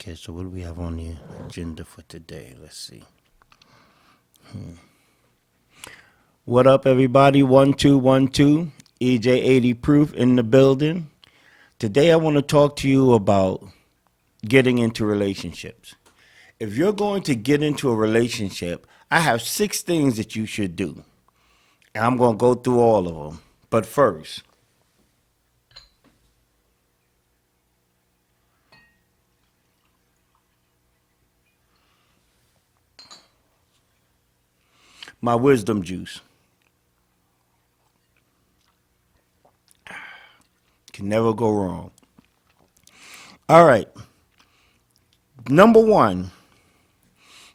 Okay, so what do we have on the agenda for today? Let's see. What up, everybody? 1212, EJ80 Proof in the building. Today, I want to talk to you about getting into relationships. If you're going to get into a relationship, I have 6 things that you should do. And I'm going to go through all of them. But first, my wisdom juice. Can never go wrong. All right. Number 1,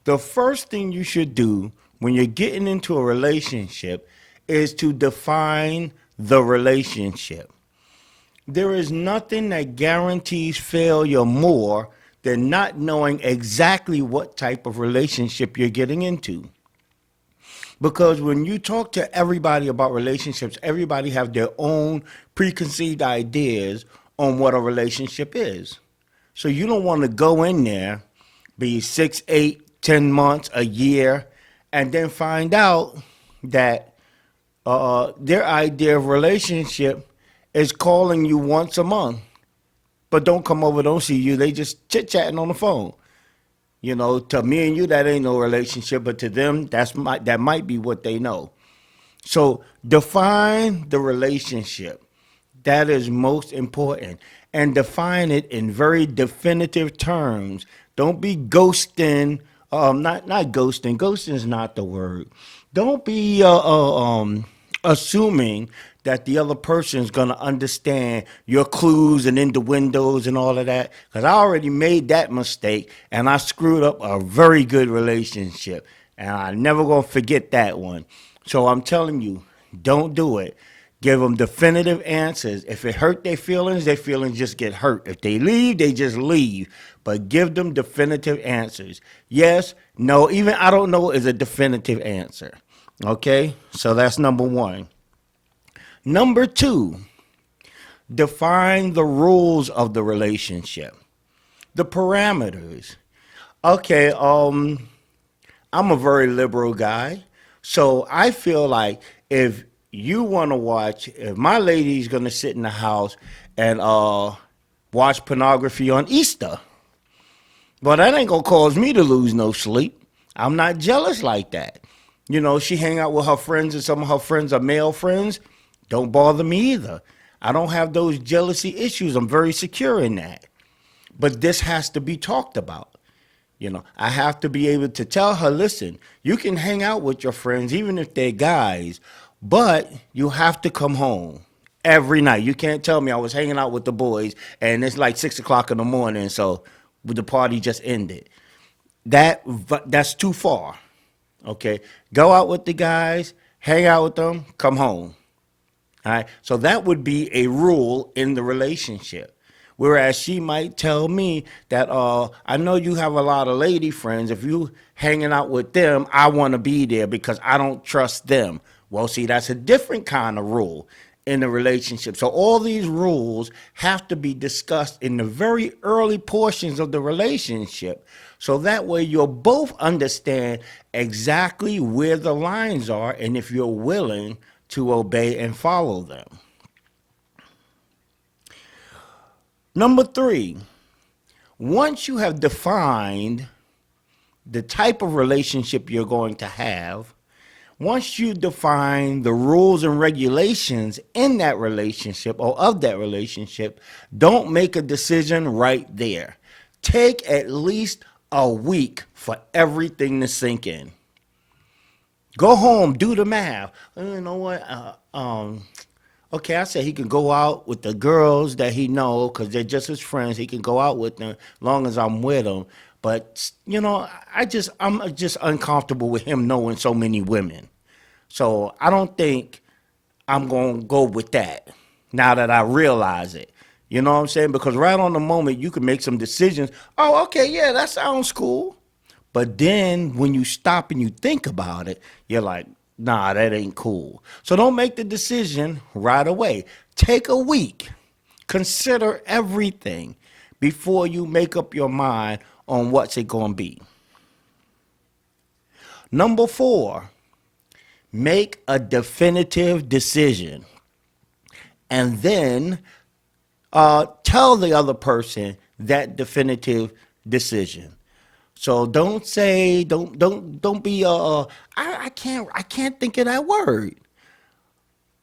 the first thing you should do when you're getting into a relationship is to define the relationship. There is nothing that guarantees failure more than not knowing exactly what type of relationship you're getting into. Because when you talk to everybody about relationships, everybody have their own preconceived ideas on what a relationship is. So you don't want to go in there, be 6, 8, 10 months, a year, and then find out that their idea of relationship is calling you once a month, but don't come over, don't see you. They just chit-chatting on the phone. You know, to me and you, that ain't no relationship, but to them, that might be what they know. So define the relationship. That is most important. And define it in very definitive terms. Don't be ghosting. Not ghosting. Ghosting is not the word. Don't be assuming that the other person is going to understand your clues and innuendos and all of that. Because I already made that mistake and I screwed up a very good relationship. And I'm never going to forget that one. So I'm telling you, don't do it. Give them definitive answers. If it hurt their feelings just get hurt. If they leave, they just leave. But give them definitive answers. Yes, no, even I don't know is a definitive answer. Okay? So that's number 1. Number 2, define the rules of the relationship. The parameters. Okay, I'm a very liberal guy. So I feel like if you want to watch, if my lady's going to sit in the house and watch pornography on Easter, well, that ain't going to cause me to lose no sleep. I'm not jealous like that. You know, she hang out with her friends and some of her friends are male friends. Don't bother me either. I don't have those jealousy issues. I'm very secure in that. But this has to be talked about. You know, I have to be able to tell her, listen, you can hang out with your friends, even if they're guys, but you have to come home every night. You can't tell me I was hanging out with the boys and it's like 6 o'clock in the morning, so the party just ended. That's too far. Okay, go out with the guys, hang out with them, come home. All right, so that would be a rule in the relationship. Whereas she might tell me that, I know you have a lot of lady friends. If you hanging out with them, I want to be there because I don't trust them. Well, see, that's a different kind of rule in the relationship. So all these rules have to be discussed in the very early portions of the relationship. So that way you'll both understand exactly where the lines are and if you're willing to obey and follow them. Number 3, once you have defined the type of relationship you're going to have, once you define the rules and regulations in that relationship or of that relationship, don't make a decision right there. Take at least a week for everything to sink in. Go home, do the math. You know what? Okay, I said he can go out with the girls that he know because they're just his friends. He can go out with them as long as I'm with him. But you know, I'm just uncomfortable with him knowing so many women. So I don't think I'm gonna go with that now that I realize it. You know what I'm saying? Because right on the moment you can make some decisions. Oh, okay, yeah, that sounds cool. But then when you stop and you think about it, you're like, nah, that ain't cool. So don't make the decision right away. Take a week. Consider everything. before you make up your mind on what's it going to be. Number 4, make a definitive decision. And then tell the other person that definitive decision. So don't be I can't think of that word.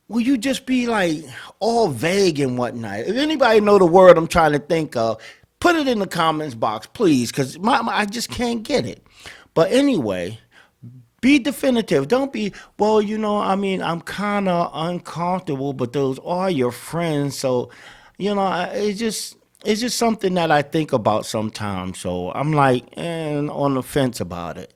Will you just be like all vague and whatnot? If anybody know the word I'm trying to think of, put it in the comments box, please, because I just can't get it. But anyway, be definitive. Don't be, well, I'm kind of uncomfortable, but those are your friends. So, it's just something that I think about sometimes. So I'm like, on the fence about it.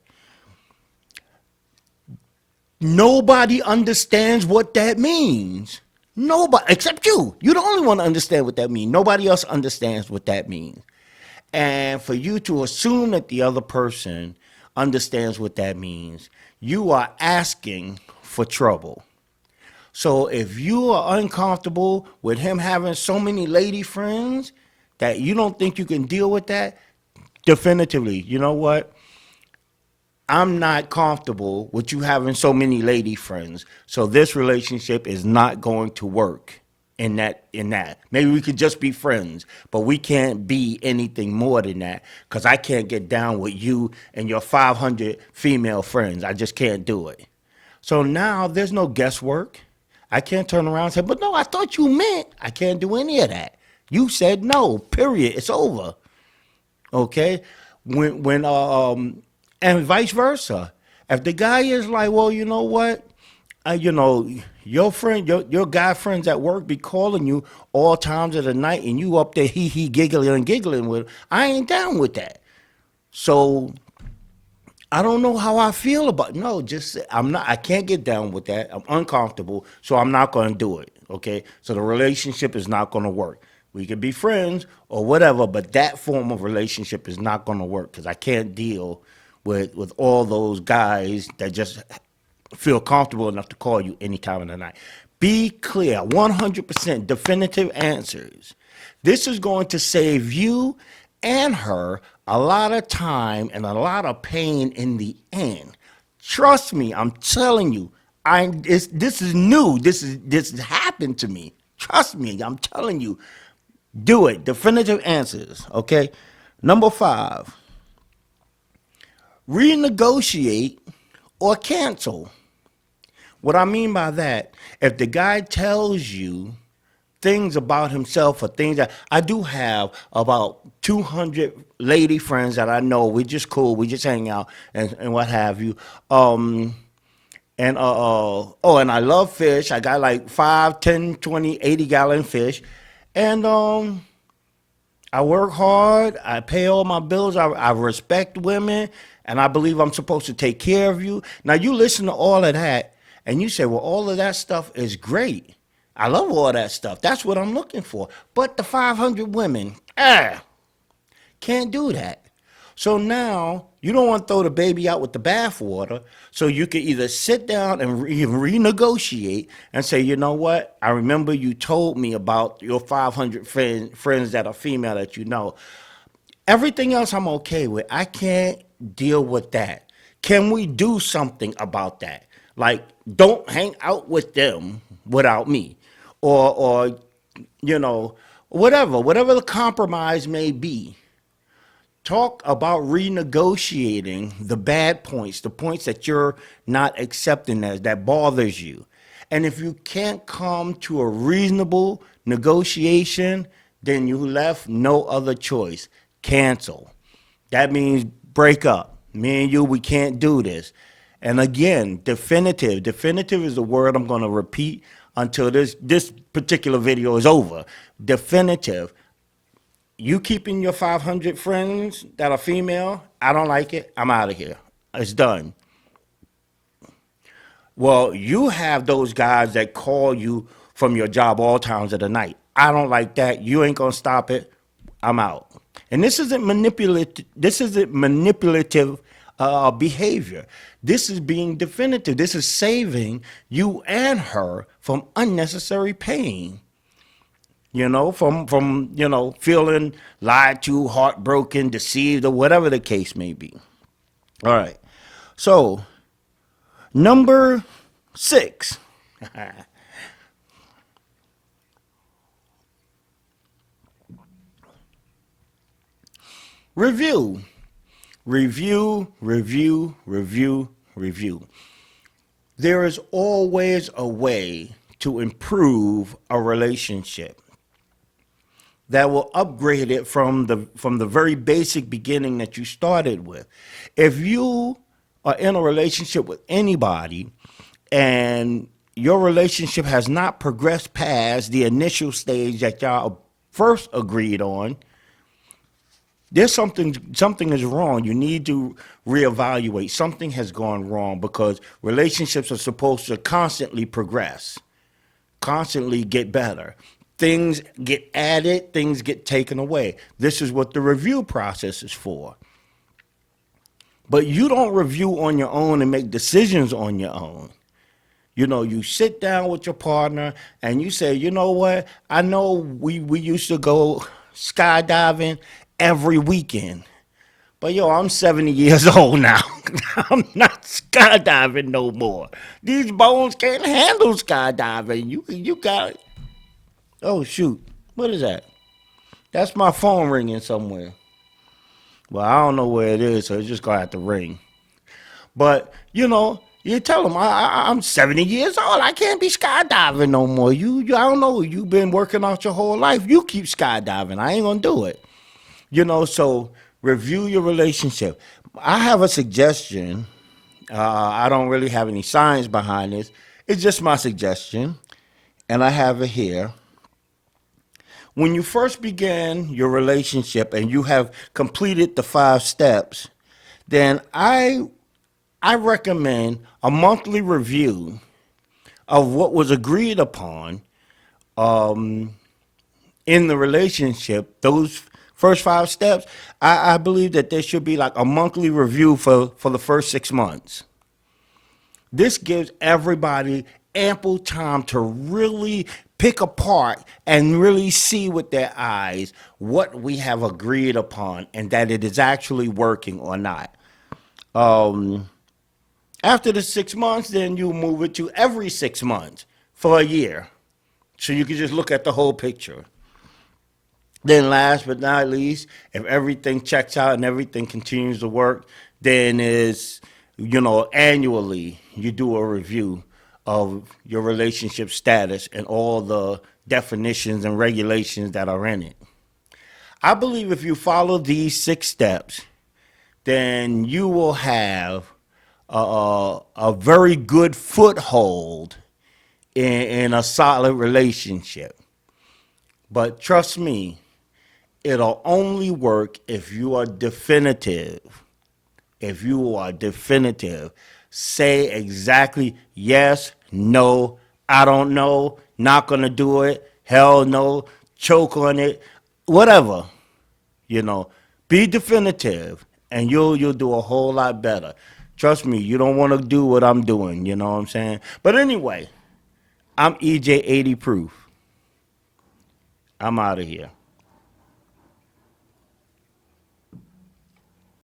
Nobody understands what that means. Nobody, except you. You're the only one to understand what that means. Nobody else understands what that means. And for you to assume that the other person understands what that means, you are asking for trouble. So if you are uncomfortable with him having so many lady friends that you don't think you can deal with that, definitively, you know what? I'm not comfortable with you having so many lady friends. So this relationship is not going to work in that. Maybe we could just be friends, but we can't be anything more than that because I can't get down with you and your 500 female friends. I just can't do it. So now there's no guesswork. I can't turn around and say, but no, I thought you meant. I can't do any of that. You said no, period. It's over. Okay? And vice versa. If the guy is like, well, you know what? Your friend, your guy friends at work be calling you all times of the night and you up there hee giggling with them. I ain't down with that. So I don't know how I feel about no, just I can't get down with that. I'm uncomfortable, so I'm not gonna do it. Okay? So the relationship is not gonna work. We could be friends or whatever, but that form of relationship is not gonna work because I can't deal with all those guys that just feel comfortable enough to call you any time of the night. Be clear, 100% definitive answers. This is going to save you and her a lot of time and a lot of pain in the end. Trust me, I'm telling you. This is new. This has happened to me. Trust me, I'm telling you. Do it. Definitive answers. Okay. Number 5. Renegotiate or cancel. What I mean by that, if the guy tells you things about himself or things that I do have about 200 lady friends that I know, we just cool, we just hang out and what have you. And I love fish. I got like 5, 10, 20, 80-gallon fish. And I work hard. I pay all my bills. I respect women, and I believe I'm supposed to take care of you. Now, you listen to all of that, and you say, well, all of that stuff is great. I love all that stuff. That's what I'm looking for. But the 500 women, can't do that. So now you don't want to throw the baby out with the bathwater. So you can either sit down and renegotiate and say, you know what? I remember you told me about your 500 friends that are female that you know. Everything else I'm okay with. I can't deal with that. Can we do something about that? Like, don't hang out with them without me. Or whatever the compromise may be. Talk about renegotiating the bad points, the points that you're not accepting as that bothers you. And if you can't come to a reasonable negotiation, then you left no other choice. Cancel. That means break up. Me and you, we can't do this. And again, definitive. Definitive is the word I'm going to repeat until this particular video is over. Definitive. You keeping your 500 friends that are female, I don't like it. I'm out of here. It's done. Well, you have those guys that call you from your job all times of the night. I don't like that. You ain't going to stop it. I'm out. And this isn't manipulative. This isn't manipulative behavior. This is being definitive. This is saving you and her from unnecessary pain. from feeling lied to, heartbroken, deceived, or whatever the case may be. All right. So, number 6. Review. Review, review, review, review. There is always a way to improve a relationship that will upgrade it from the very basic beginning that you started with. If you are in a relationship with anybody and your relationship has not progressed past the initial stage that y'all first agreed on, there's something is wrong. You need to reevaluate. Something has gone wrong because relationships are supposed to constantly progress, constantly get better. Things get added, things get taken away. This is what the review process is for. But you don't review on your own and make decisions on your own. You sit down with your partner and you say, you know what? I know we used to go skydiving every weekend. But I'm 70 years old now. I'm not skydiving no more. These bones can't handle skydiving. You got it. Oh shoot. What is that? That's my phone ringing somewhere. Well, I don't know where it is, so it's just gonna have to ring. But you tell them I'm 70 years old. I can't be skydiving no more. I don't know. You've been working out your whole life. You keep skydiving. I ain't gonna do it. So review your relationship. I have a suggestion. I don't really have any science behind this. It's just my suggestion, and I have it here. When you first begin your relationship and you have completed the 5 steps, then I recommend a monthly review of what was agreed upon in the relationship. Those first 5 steps, I believe that there should be like a monthly review for the first 6 months. This gives everybody ample time to really pick apart and really see with their eyes what we have agreed upon and that it is actually working or not. After the 6 months, then you move it to every 6 months for a year. So you can just look at the whole picture. Then last but not least, if everything checks out and everything continues to work, then annually you do a review of your relationship status and all the definitions and regulations that are in it. I believe if you follow these 6 steps, then you will have a very good foothold in a solid relationship. But trust me, it'll only work if you are definitive. If you are definitive, say exactly yes, no, I don't know, not gonna do it, hell no, choke on it, whatever. Be definitive, and you'll do a whole lot better. Trust me, you don't want to do what I'm doing. You know what I'm saying? But anyway, I'm EJ 80 Proof. I'm out of here.